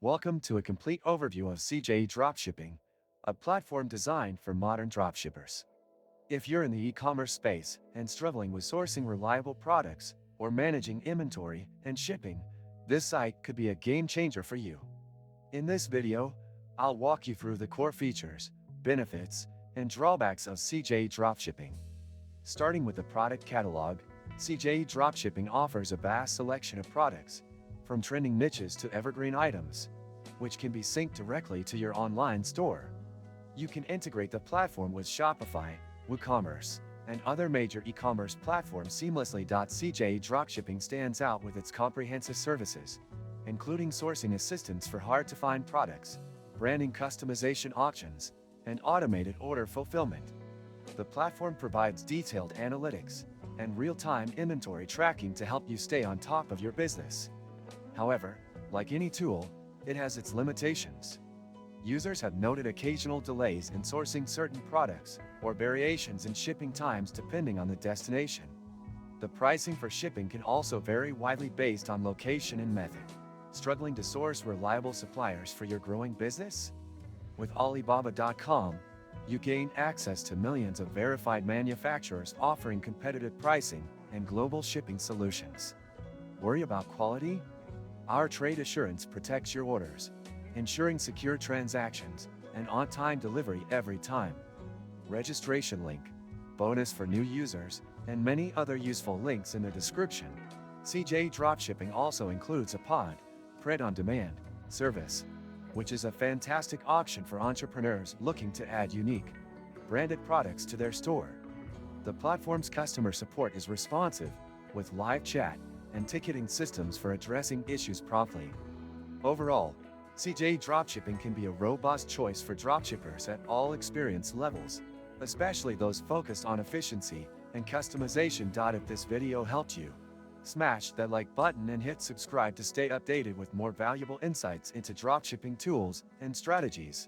Welcome to a complete overview of CJ Dropshipping, a platform designed for modern dropshippers. If you're in the e-commerce space and struggling with sourcing reliable products or managing inventory and shipping, this site could be a game changer for you. In this video, I'll walk you through the core features, benefits, and drawbacks of CJ Dropshipping. Starting with the product catalog, CJ Dropshipping offers a vast selection of products, from trending niches to evergreen items, which can be synced directly to your online store. You can integrate the platform with Shopify, WooCommerce, and other major e-commerce platforms seamlessly. CJ Dropshipping stands out with its comprehensive services, including sourcing assistance for hard-to-find products, branding customization options, and automated order fulfillment. The platform provides detailed analytics and real-time inventory tracking to help you stay on top of your business. However, like any tool, it has its limitations. Users have noted occasional delays in sourcing certain products or variations in shipping times depending on the destination. The pricing for shipping can also vary widely based on location and method. Struggling to source reliable suppliers for your growing business? With Alibaba.com, you gain access to millions of verified manufacturers offering competitive pricing and global shipping solutions. Worry about quality? Our trade assurance protects your orders, ensuring secure transactions and on-time delivery every time. Registration link, bonus for new users, and many other useful links in the description. CJ Dropshipping also includes a pod, print-on-demand service, which is a fantastic option for entrepreneurs looking to add unique, branded products to their store. The platform's customer support is responsive, with live chat and ticketing systems for addressing issues promptly. Overall, CJ Dropshipping can be a robust choice for dropshippers at all experience levels, especially those focused on efficiency and customization. If this video helped you, smash that like button and hit subscribe to stay updated with more valuable insights into dropshipping tools and strategies.